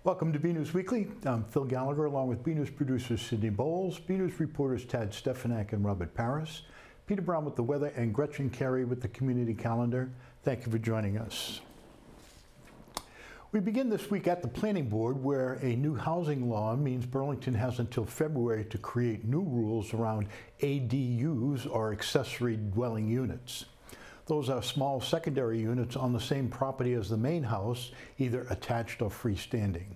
Welcome to BNEWS Weekly. I'm Phil Gallagher along with BNEWS producers Sydney Bowles, BNEWS reporters Tad Stefanak and Robert Paris, Peter Brown with the weather, and Gretchen Carey with the community calendar. Thank you for joining us. We begin this week at the Planning Board, where a new housing law means Burlington has until February to create new rules around ADUs, or accessory dwelling units. Those are small secondary units on the same property as the main house, either attached or freestanding.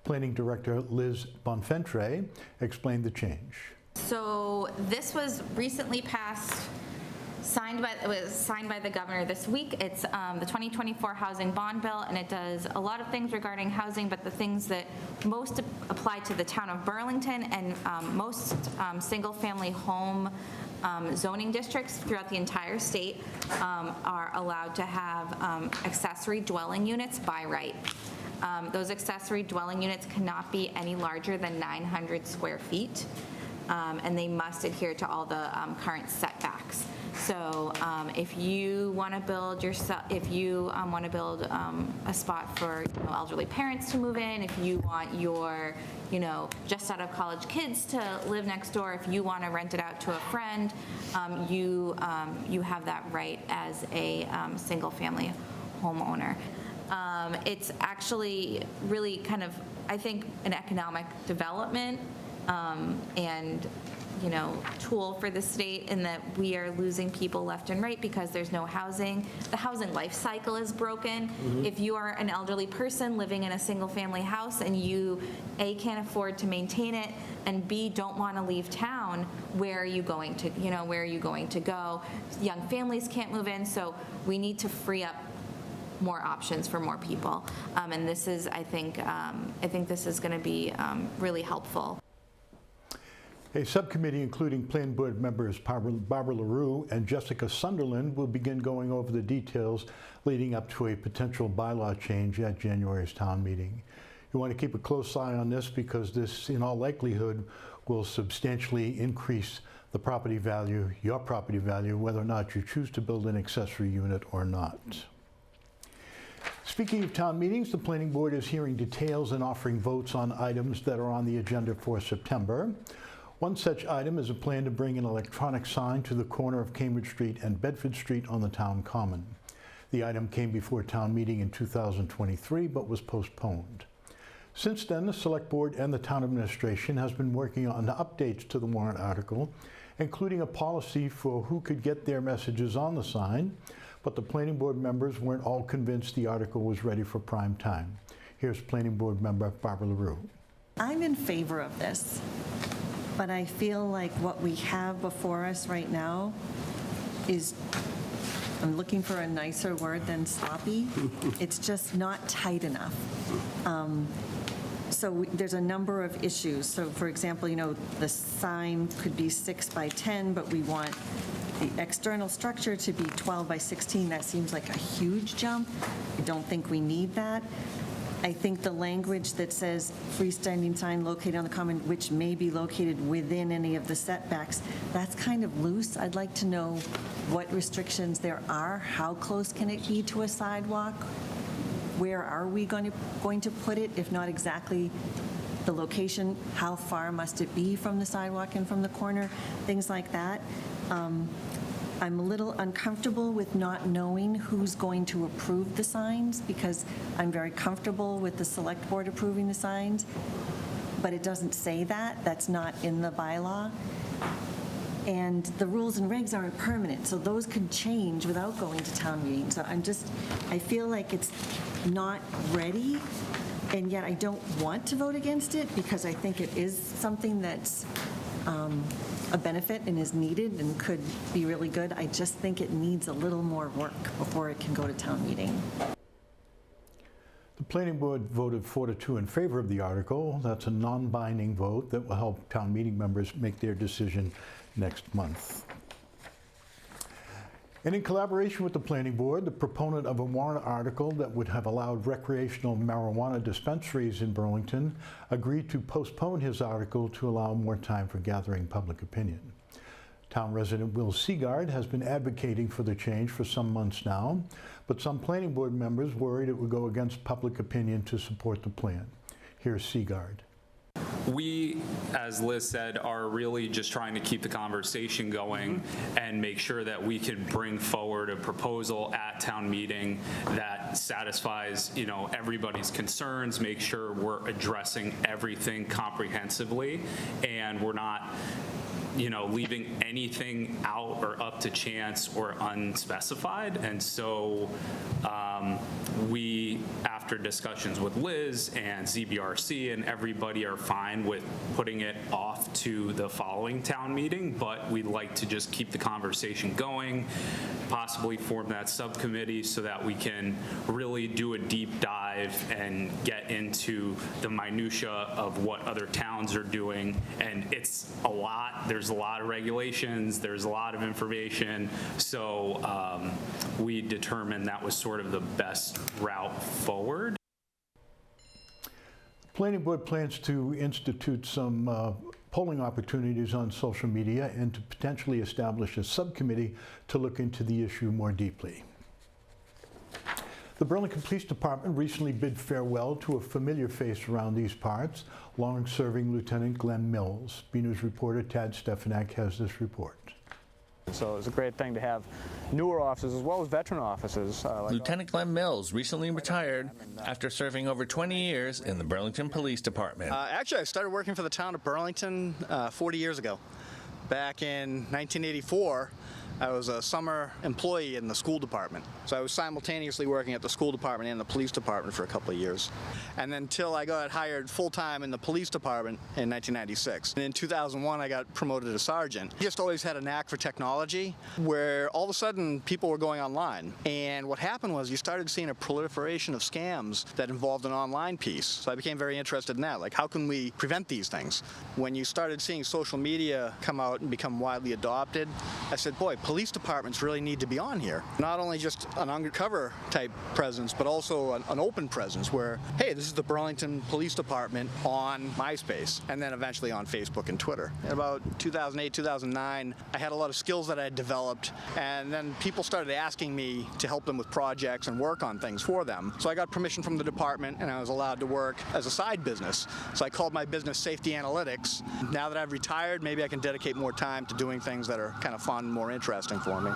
Planning Director Liz Bonfentre explained the change. So this was recently passed, it was signed by the governor this week. It's the 2024 Housing Bond Bill, and it does a lot of things regarding housing, but the things that most apply to the town of Burlington and most single-family home zoning districts throughout the entire state are allowed to have accessory dwelling units by right. Those accessory dwelling units cannot be any larger than 900 square feet, and they must adhere to all the current setbacks. So if you want to build a spot for elderly parents to move in, if you want your just out of college kids to live next door, if you want to rent it out to a friend, you have that right as a single family homeowner. It's actually really kind of, I think, an economic development and tool for the state, in that we are losing people left and right because there's no housing. The housing life cycle is broken. If you are an elderly person living in a single family house and you A, can't afford to maintain it, and B, don't want to leave town, where are you going to go? Young families can't move in, so we need to free up more options for more people. And this is, I think this is going to be really helpful. A subcommittee including Planning Board members Barbara LaRue and Jessica Sunderland will begin going over the details leading up to a potential bylaw change at January's town meeting. You want to keep a close eye on this because this, in all likelihood, will substantially increase the property value, your property value, whether or not you choose to build an accessory unit or not. Speaking of town meetings, the Planning Board is hearing details and offering votes on items that are on the agenda for September. One such item is a plan to bring an electronic sign to the corner of Cambridge Street and Bedford Street on the town common. The item came before town meeting in 2023 but was postponed. Since then, the Select Board and the town administration has been working on the updates to the warrant article, including a policy for who could get their messages on the sign, but the Planning Board members weren't all convinced the article was ready for prime time. Here's Planning Board member Barbara LaRue. I'm in favor of this, but I feel like what we have before us right now is, I'm looking for a nicer word than sloppy. It's just not tight enough. So there's a number of issues. So for example, the sign could be 6 by 10, but we want the external structure to be 12 by 16. That seems like a huge jump. I don't think we need that. I think the language that says freestanding sign located on the common, which may be located within any of the setbacks, that's kind of loose. I'd like to know what restrictions there are. How close can it be to a sidewalk? Where are we going to put it, if not exactly the location? How far must it be from the sidewalk and from the corner? Things like that. I'm a little uncomfortable with not knowing who's going to approve the signs, because I'm very comfortable with the Select Board approving the signs, but it doesn't say that. That's not in the bylaw. And the rules and regs aren't permanent, so those could change without going to town meeting. So I feel like it's not ready, and yet I don't want to vote against it because I think it is something that's a benefit and is needed and could be really good. I just think it needs a little more work before it can go to town meeting. The Planning Board voted 4-2 in favor of the article. That's a non-binding vote that will help town meeting members make their decision next month. And in collaboration with the Planning Board, the proponent of a warrant article that would have allowed recreational marijuana dispensaries in Burlington agreed to postpone his article to allow more time for gathering public opinion. Town resident Will Seagard has been advocating for the change for some months now, but some Planning Board members worried it would go against public opinion to support the plan. Here's Seagard. We, as Liz said, are really just trying to keep the conversation going and make sure that we can bring forward a proposal at town meeting that satisfies, everybody's concerns, make sure we're addressing everything comprehensively, and we're not leaving anything out or up to chance or unspecified. And so we, after discussions with Liz and ZBRC and everybody, are fine with putting it off to the following town meeting, but we'd like to just keep the conversation going, possibly form that subcommittee so that we can really do a deep dive and get into the minutia of what other towns are doing. And it's a lot. There's a lot of regulations. There's a lot of information. So we determined that was sort of the best route forward. The Planning Board plans to institute some polling opportunities on social media and to potentially establish a subcommittee to look into the issue more deeply. The Burlington Police Department recently bid farewell to a familiar face around these parts, long-serving Lieutenant Glenn Mills. BNEWS reporter Tad Stefanak has this report. So it's a great thing to have newer officers as well as veteran officers. Lieutenant Glenn Mills recently retired after serving over 20 years in the Burlington Police Department. Actually, I started working for the town of Burlington 40 years ago. Back in 1984, I was a summer employee in the school department. So I was simultaneously working at the school department and the police department for a couple of years. And then until I got hired full-time in the police department in 1996. And in 2001, I got promoted to sergeant. Just always had a knack for technology, where all of a sudden people were going online. And what happened was you started seeing a proliferation of scams that involved an online piece. So I became very interested in that. Like, how can we prevent these things? When you started seeing social media come out and become widely adopted, I said, boy, police departments really need to be on here. Not only just an undercover type presence, but also an open presence where, hey, this is the Burlington Police Department on MySpace, and then eventually on Facebook and Twitter. In about 2008, 2009, I had a lot of skills that I had developed, and then people started asking me to help them with projects and work on things for them. So I got permission from the department, and I was allowed to work as a side business. So I called my business Safety Analytics. Now that I've retired, maybe I can dedicate more time to doing things that are kind of fun and more interesting for me.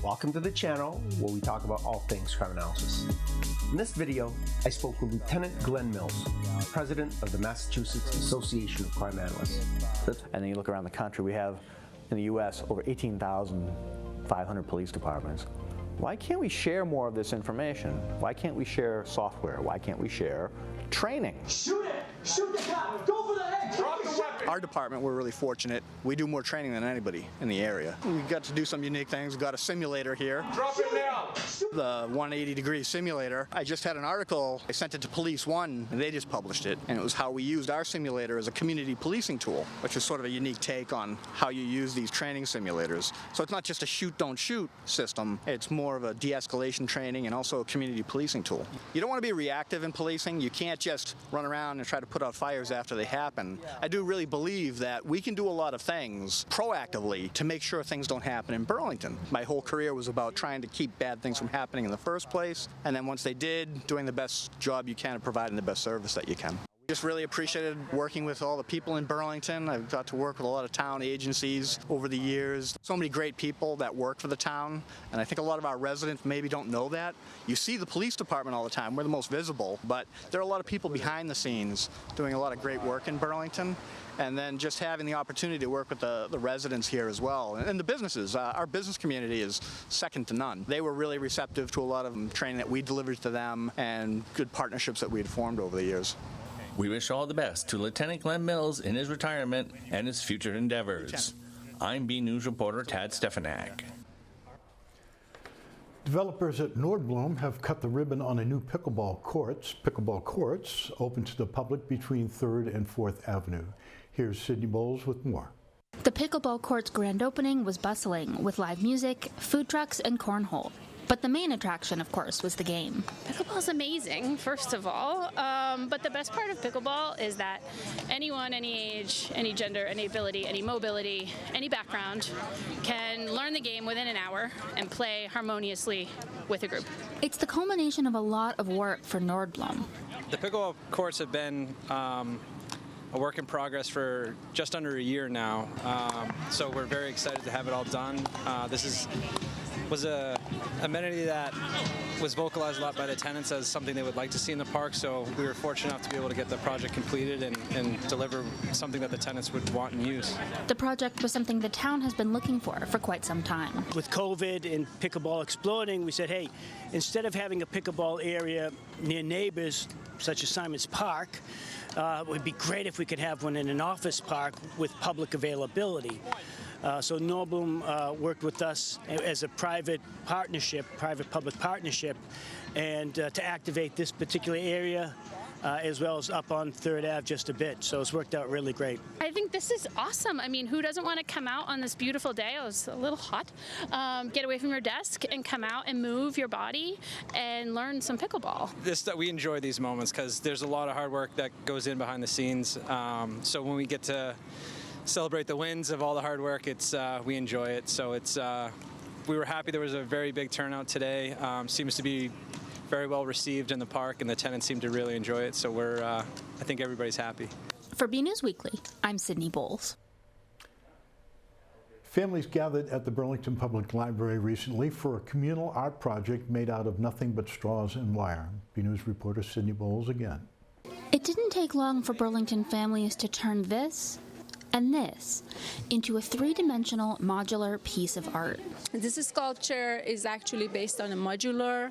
Welcome to the channel where we talk about all things crime analysis. In this video, I spoke with Lieutenant Glenn Mills, president of the Massachusetts Association of Crime Analysts. And then you look around the country, we have in the U.S. over 18,500 police departments. Why can't we share more of this information? Why can't we share software? Why can't we share training? Shoot it! Shoot the cop! Go for the head! Drop the weapon! Our department, we're really fortunate. We do more training than anybody in the area. We got to do some unique things. We got a simulator here. Drop it now! The 180-degree simulator. I just had an article. I sent it to Police One, and they just published it. And it was how we used our simulator as a community policing tool, which is sort of a unique take on how you use these training simulators. So it's not just a shoot, don't shoot system. It's more of a de-escalation training and also a community policing tool. You don't want to be reactive in policing. You can't just run around and try to put out fires after they happen. I do really believe that we can do a lot of things proactively to make sure things don't happen in Burlington. My whole career was about trying to keep bad things from happening in the first place, and then once they did, doing the best job you can of providing the best service that you can. Just really appreciated working with all the people in Burlington. I've got to work with a lot of town agencies over the years. So many great people that work for the town, and I think a lot of our residents maybe don't know that. You see the police department all the time. We're the most visible, but there are a lot of people behind the scenes doing a lot of great work in Burlington. And then just having the opportunity to work with the residents here as well. And the businesses, our business community is second to none. They were really receptive to a lot of training that we delivered to them and good partnerships that we had formed over the years. We wish all the best to Lieutenant Glenn Mills in his retirement and his future endeavors. I'm BNews reporter Tad Stefanak. Developers at Nordblom have cut the ribbon on a new pickleball courts open to the public between 3rd and 4th Avenue. Here's Sydney Bowles with more. The pickleball court's grand opening was bustling with live music, food trucks, and cornhole. But the main attraction, of course, was the game. Pickleball's amazing, first of all, but the best part of pickleball is that anyone, any age, any gender, any ability, any mobility, any background can learn the game within an hour and play harmoniously with a group. It's the culmination of a lot of work for Nordblom. The pickleball courts have been a work in progress for just under a year now, so we're very excited to have it all done. This was a amenity that was vocalized a lot by the tenants as something they would like to see in the park, so we were fortunate enough to be able to get the project completed and deliver something that the tenants would want and use. The project was something the town has been looking for quite some time. With COVID and pickleball exploding, we said, hey, instead of having a pickleball area near neighbors, such as Simon's Park, it would be great if we could have one in an office park with public availability. So Nordblom worked with us as a private public partnership, and to activate this particular area, as well as up on 3rd Ave just a bit. So it's worked out really great. I think this is awesome. I mean, who doesn't want to come out on this beautiful day? It was a little hot. Get away from your desk and come out and move your body and learn some pickleball. We enjoy these moments because there's a lot of hard work that goes in behind the scenes. So when we get to celebrate the wins of all the hard work, we enjoy it. So we were happy there was a very big turnout today. Seems to be very well received in the park, and the tenants seem to really enjoy it. So I think everybody's happy. For BNEWS Weekly, I'm Sydney Bowles. Families gathered at the Burlington Public Library recently for a communal art project made out of nothing but straws and wire. BNews reporter Sydney Bowles again. It didn't take long for Burlington families to turn this and this into a three-dimensional modular piece of art. This sculpture is actually based on a modular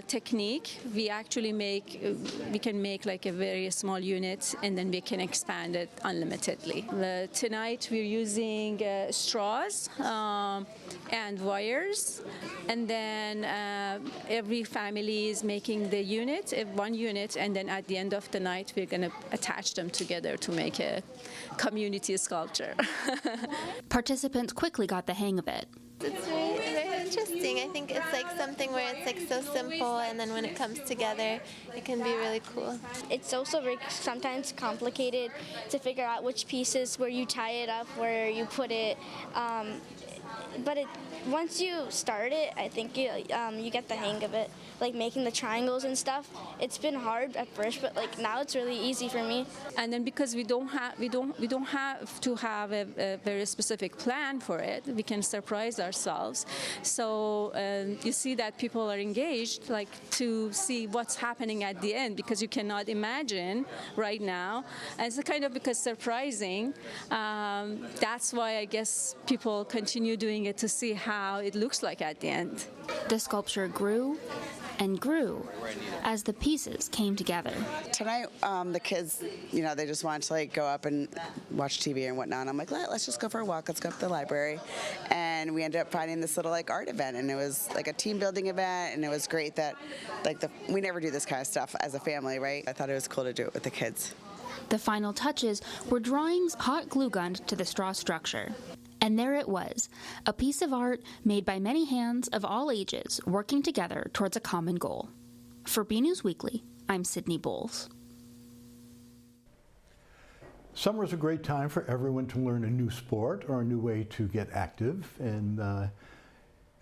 technique. We can make like a very small unit, and then we can expand it unlimitedly. Tonight we're using straws and wires, and then every family is making the unit, one unit, and then at the end of the night we're going to attach them together to make a community sculpture. Participants quickly got the hang of it. It's very interesting. I think it's like something where it's like so simple, and then when it comes together, it can be really cool. It's also very sometimes complicated to figure out which pieces, where you tie it up, where you put it. But once you start it, I think you get the hang of it. Like making the triangles and stuff, it's been hard at first, but like now it's really easy for me. And then because we don't have to have a very specific plan for it, we can surprise ourselves. So you see that people are engaged, like to see what's happening at the end, because you cannot imagine right now. And it's kind of because surprising. That's why I guess people continue doing it to see how it looks like at the end. The sculpture grew and grew as the pieces came together. Tonight, the kids, they just wanted to like go up and watch TV and whatnot. And I'm like, let's just go for a walk. Let's go up to the library. And we ended up finding this little like art event, and it was like a team building event, and it was great that we never do this kind of stuff as a family, right? I thought it was cool to do it with the kids. The final touches were drawings hot glue gunned to the straw structure. And there it was, a piece of art made by many hands of all ages working together towards a common goal. For BNews Weekly, I'm Sydney Bowles. Summer is a great time for everyone to learn a new sport or a new way to get active. And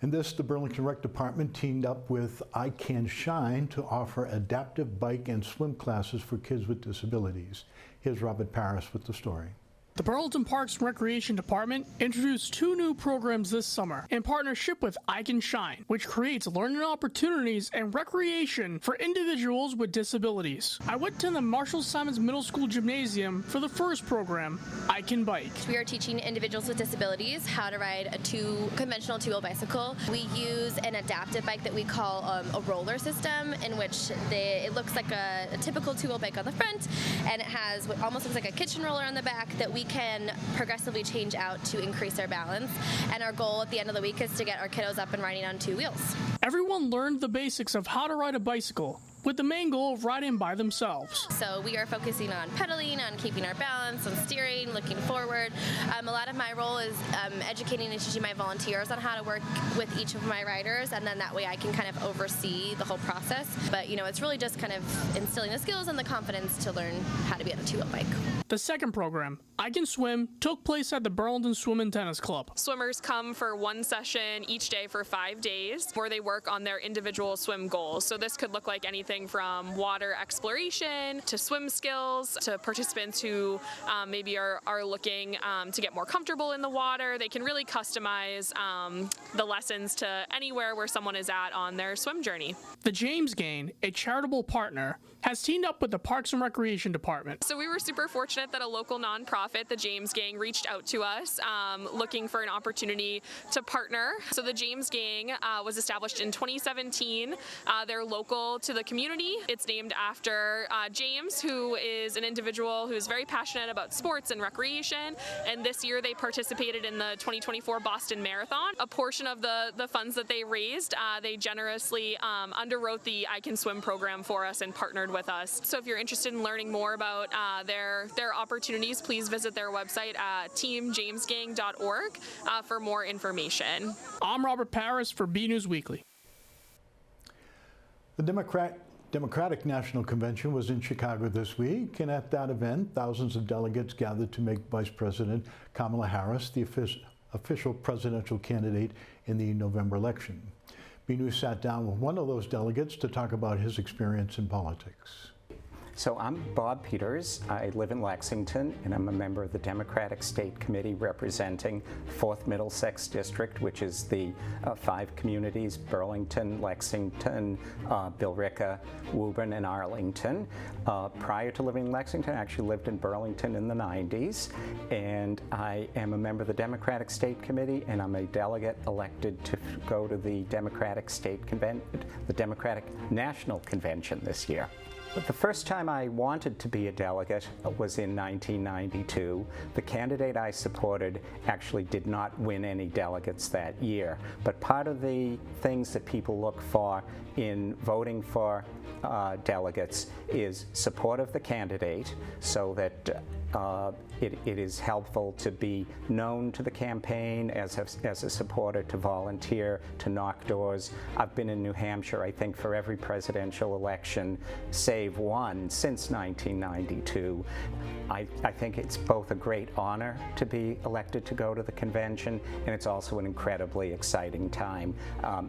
in this, the Burlington Rec Department teamed up with I Can Shine to offer adaptive bike and swim classes for kids with disabilities. Here's Robert Paris with the story. The Burlington Parks and Recreation Department introduced 2 new programs this summer in partnership with I Can Shine, which creates learning opportunities and recreation for individuals with disabilities. I went to the Marshall Simons Middle School Gymnasium for the first program, I Can Bike. We are teaching individuals with disabilities how to ride a conventional two-wheel bicycle. We use an adaptive bike that we call a roller system, in which it looks like a typical two-wheel bike on the front, and it has what almost looks like a kitchen roller on the back that we can progressively change out to increase their balance. And our goal at the end of the week is to get our kiddos up and riding on 2 wheels. Everyone learned the basics of how to ride a bicycle, with the main goal of riding by themselves. So we are focusing on pedaling, on keeping our balance, on steering, looking forward. A lot of my role is educating and teaching my volunteers on how to work with each of my riders, and then that way I can kind of oversee the whole process. But it's really just kind of instilling the skills and the confidence to learn how to be on a two-wheel bike. The second program, I Can Swim, took place at the Burlington Swim and Tennis Club. Swimmers come for one session each day for 5 days where they work on their individual swim goals. So this could look like anything from water exploration to swim skills to participants who maybe are looking to get more comfortable in the water. They can really customize the lessons to anywhere where someone is at on their swim journey. The James Gang, a charitable partner, has teamed up with the Parks and Recreation Department. So we were super fortunate that a local nonprofit, the James Gang, reached out to us looking for an opportunity to partner. So the James Gang was established in 2017. They're local to the community. It's named after James, who is an individual who is very passionate about sports and recreation. And this year they participated in the 2024 Boston Marathon. A portion of the funds that they raised, they generously underwrote the I Can Swim program for us and partnered with us. So if you're interested in learning more about their opportunities, please visit their website at teamjamesgang.org for more information. I'm Robert Paris for BNEWS Weekly. The Democratic National Convention was in Chicago this week, and at that event, thousands of delegates gathered to make Vice President Kamala Harris the official presidential candidate in the November election. BNews sat down with one of those delegates to talk about his experience in politics. So I'm Bob Peters. I live in Lexington, and I'm a member of the Democratic State Committee representing 4th Middlesex District, which is the 5 communities, Burlington, Lexington, Billerica, Woburn, and Arlington. Prior to living in Lexington, I actually lived in Burlington in the 90s, and I am a member of the Democratic State Committee, and I'm a delegate elected to go to the Democratic National Convention this year. But the first time I wanted to be a delegate was in 1992. The candidate I supported actually did not win any delegates that year. But part of the things that people look for in voting for delegates is support of the candidate, so that it is helpful to be known to the campaign as a supporter, to volunteer, to knock doors. I've been in New Hampshire, I think, for every presidential election, save one, since 1992. I think it's both a great honor to be elected to go to the convention, and it's also an incredibly exciting time.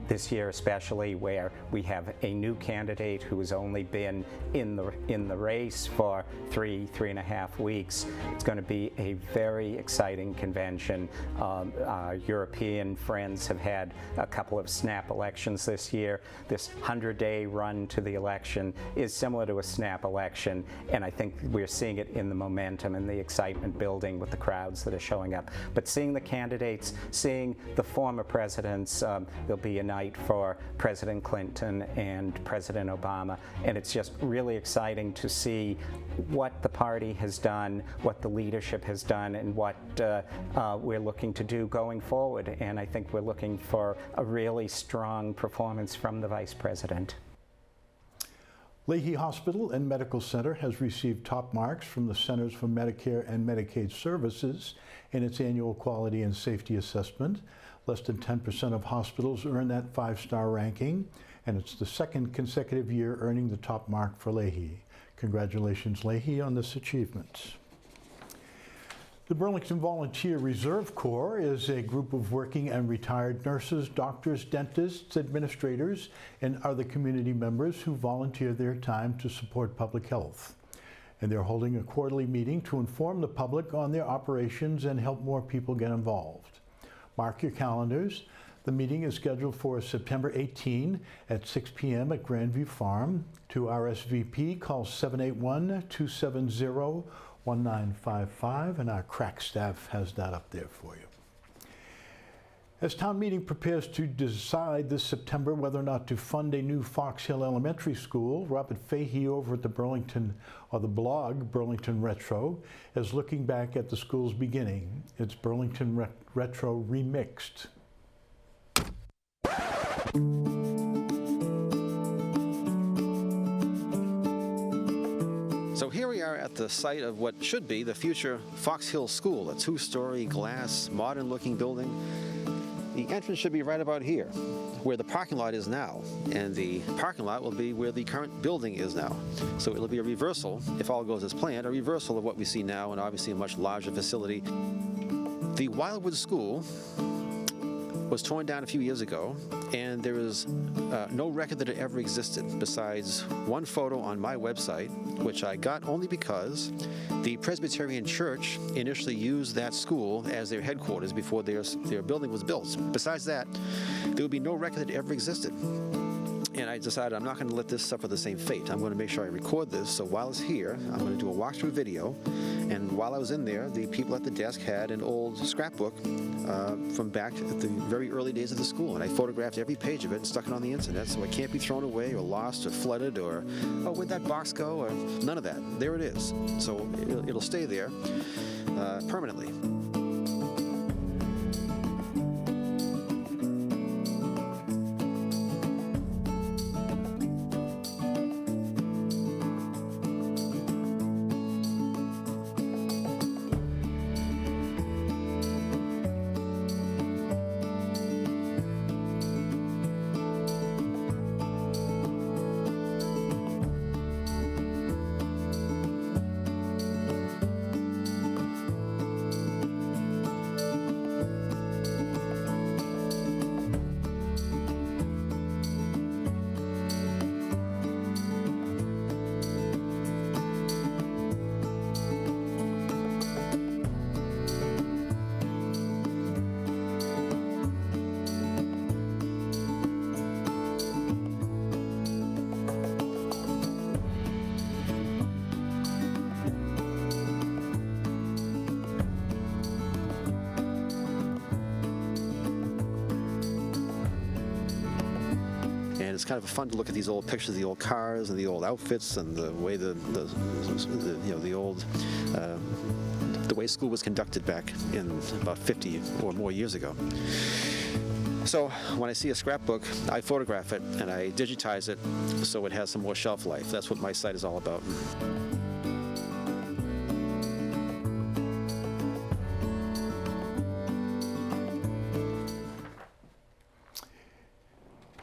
This year especially, where we have a new candidate who has only been in the race for three and a half weeks. It's going to be a very exciting convention. Our European friends have had a couple of snap elections this year. This 100-day run to the election is similar to a snap election, and I think we're seeing it in the momentum and the excitement building with the crowds that are showing up. But seeing the candidates, seeing the former presidents, there'll be a night for President Clinton and President Obama, and it's just really exciting to see what the party has done, what the leadership has done, and what we're looking to do going forward. And I think we're looking for a really strong performance from the Vice President. Leahy Hospital and Medical Center has received top marks from the Centers for Medicare and Medicaid Services in its annual quality and safety assessment. Less than 10% of hospitals earn that 5-star ranking, and it's the second consecutive year earning the top mark for Leahy. Congratulations, Leahy, on this achievement. The Burlington Volunteer Reserve Corps is a group of working and retired nurses, doctors, dentists, administrators, and other community members who volunteer their time to support public health. And they're holding a quarterly meeting to inform the public on their operations and help more people get involved. Mark your calendars. The meeting is scheduled for September 18 at 6 p.m. at Grandview Farm. To RSVP, call 781-270-1955, and our crack staff has that up there for you. As town meeting prepares to decide this September whether or not to fund a new Fox Hill Elementary School, Robert Fahey over at the blog Burlington Retro is looking back at the school's beginning. It's Burlington Retro Remixed. So here we are at the site of what should be the future Fox Hill School, a two-story glass, modern-looking building. The entrance should be right about here, where the parking lot is now, and the parking lot will be where the current building is now. So it'll be a reversal, if all goes as planned, a reversal of what we see now, and obviously a much larger facility. The Wildwood School was torn down a few years ago, and there is no record that it ever existed besides one photo on my website, which I got only because the Presbyterian Church initially used that school as their headquarters before their building was built. Besides that, there would be no record that it ever existed. And I decided I'm not going to let this suffer the same fate. I'm going to make sure I record this, so while it's here, I'm going to do a walkthrough video. And while I was in there, the people at the desk had an old scrapbook from back at the very early days of the school. And I photographed every page of it and stuck it on the internet, so it can't be thrown away or lost or flooded or, oh, where'd that box go? Or none of that. There it is. So it'll stay there permanently. And it's kind of fun to look at these old pictures of the old cars and the old outfits and the way the way school was conducted back in about 50 or more years ago. So when I see a scrapbook, I photograph it and I digitize it so it has some more shelf life. That's what my site is all about.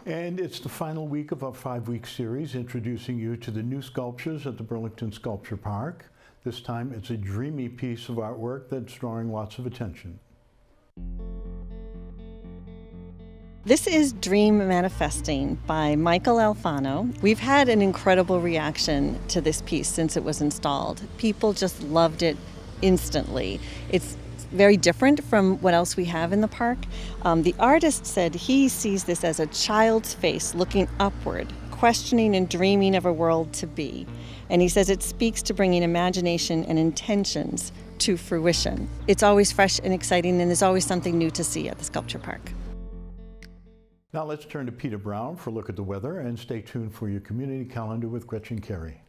And it's the final week of our 5-week series introducing you to the new sculptures at the Burlington Sculpture Park. This time it's a dreamy piece of artwork that's drawing lots of attention. This is Dream Manifesting by Michael Alfano. We've had an incredible reaction to this piece since it was installed. People just loved it instantly. It's very different from what else we have in the park. The artist said he sees this as a child's face looking upward, questioning and dreaming of a world to be. And he says it speaks to bringing imagination and intentions to fruition. It's always fresh and exciting, and there's always something new to see at the Sculpture Park. Now let's turn to Peter Brown for a look at the weather, and stay tuned for your community calendar with Gretchen Carey.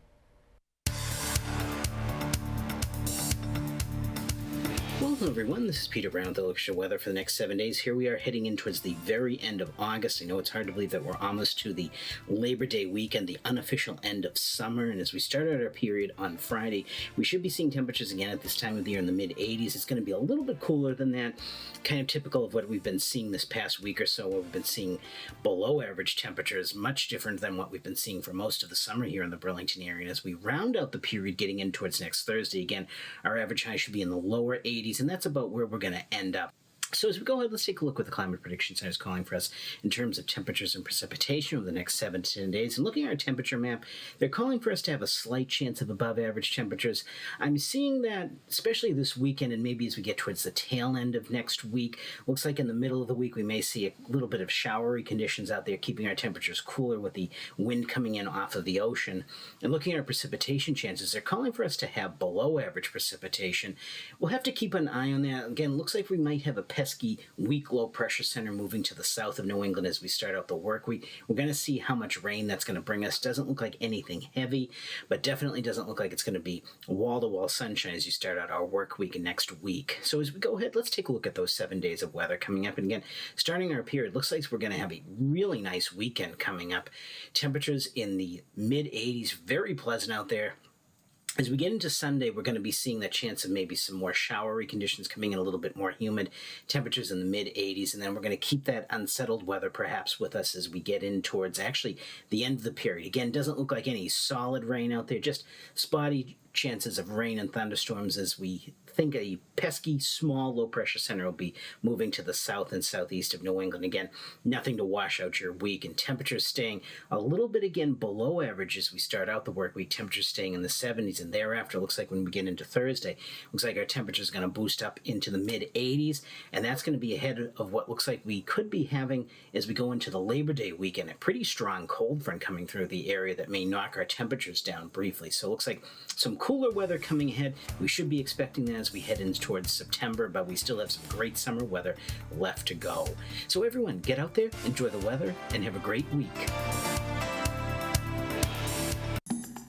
Welcome everyone, this is Peter Brown with the look at your weather for the next 7 days. Here we are heading in towards the very end of August. I know it's hard to believe that we're almost to the Labor Day weekend, the unofficial end of summer. And as we start out our period on Friday, we should be seeing temperatures again at this time of the year in the mid-80s. It's going to be a little bit cooler than that, kind of typical of what we've been seeing this past week or so, where we've been seeing below average temperatures, much different than what we've been seeing for most of the summer here in the Burlington area. And as we round out the period getting in towards next Thursday, again, our average high should be in the lower 80s, and that's about where we're going to end up. So as we go ahead, let's take a look what the Climate Prediction Center is calling for us in terms of temperatures and precipitation over the next 7 to 10 days. And looking at our temperature map, they're calling for us to have a slight chance of above average temperatures. I'm seeing that, especially this weekend and maybe as we get towards the tail end of next week. Looks like in the middle of the week we may see a little bit of showery conditions out there, keeping our temperatures cooler with the wind coming in off of the ocean. And looking at our precipitation chances, they're calling for us to have below average precipitation. We'll have to keep an eye on that. Again, looks like we might have a pesky weak low pressure center moving to the south of New England as we start out the work week. We're going to see how much rain that's going to bring us. Doesn't look like anything heavy, but definitely doesn't look like it's going to be wall-to-wall sunshine as you start out our work week next week. So as we go ahead, let's take a look at those 7 days of weather coming up. And again, starting our period, looks like we're going to have a really nice weekend coming up. Temperatures in the mid-80s, very pleasant out there. As we get into Sunday, we're going to be seeing that chance of maybe some more showery conditions coming in, a little bit more humid, temperatures in the mid-80s, and then we're going to keep that unsettled weather perhaps with us as we get in towards actually the end of the period. Again, doesn't look like any solid rain out there, just spotty chances of rain and thunderstorms as we think a pesky small low pressure center will be moving to the south and southeast of New England. Again, nothing to wash out your week, and temperatures staying a little bit again below average as we start out the work week. Temperatures staying in the 70s, and thereafter looks like when we get into Thursday, looks like our temperature is going to boost up into the mid 80s, and that's going to be ahead of what looks like we could be having as we go into the Labor Day weekend, a pretty strong cold front coming through the area that may knock our temperatures down briefly. So it looks like some cooler weather coming ahead. We should be expecting that as we head in towards September, but we still have some great summer weather left to go. So everyone, get out there, enjoy the weather, and have a great week.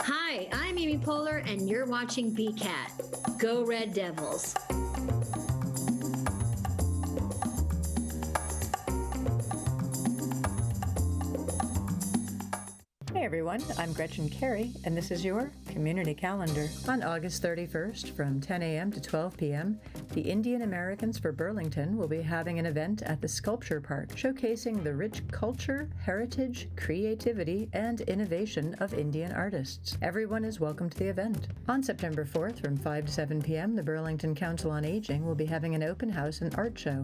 Hi, I'm Amy Poehler, and you're watching BCAT. Go Red Devils! Hey everyone, I'm Gretchen Carey, and this is your Community Calendar. On August 31st, from 10 a.m. to 12 p.m., the Indian Americans for Burlington will be having an event at the Sculpture Park, showcasing the rich culture, heritage, creativity, and innovation of Indian artists. Everyone is welcome to the event. On September 4th, from 5 to 7 p.m., the Burlington Council on Aging will be having an open house and art show.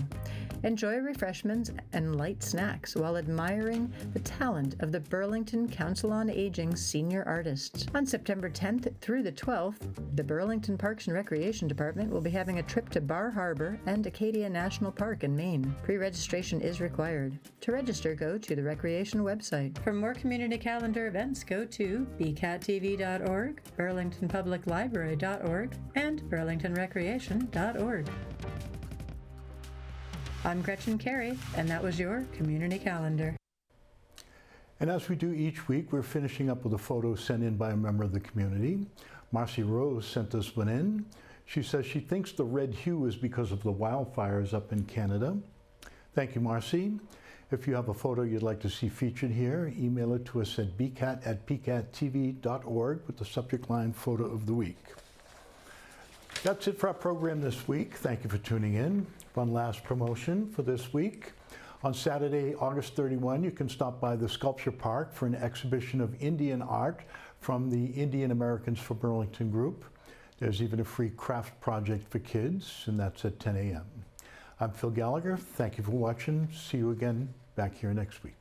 Enjoy refreshments and light snacks while admiring the talent of the Burlington Council on Aging senior artists. On September 10th through the 12th, the Burlington Parks and Recreation Department will be having a trip to Bar Harbor and Acadia National Park in Maine. Pre-registration is required. To register, go to the Recreation website. For more community calendar events, go to bcattv.org, burlingtonpubliclibrary.org, and burlingtonrecreation.org. I'm Gretchen Carey, and that was your Community Calendar. And as we do each week, we're finishing up with a photo sent in by a member of the community. Marcy Rose sent us one in. She says she thinks the red hue is because of the wildfires up in Canada. Thank you, Marcy. If you have a photo you'd like to see featured here, email it to us at bcat@bcattv.org with the subject line Photo of the Week. That's it for our program this week. Thank you for tuning in. One last promotion for this week. On Saturday, August 31, you can stop by the Sculpture Park for an exhibition of Indian art from the Indian Americans for Burlington group. There's even a free craft project for kids, and that's at 10 a.m. I'm Phil Gallagher. Thank you for watching. See you again back here next week.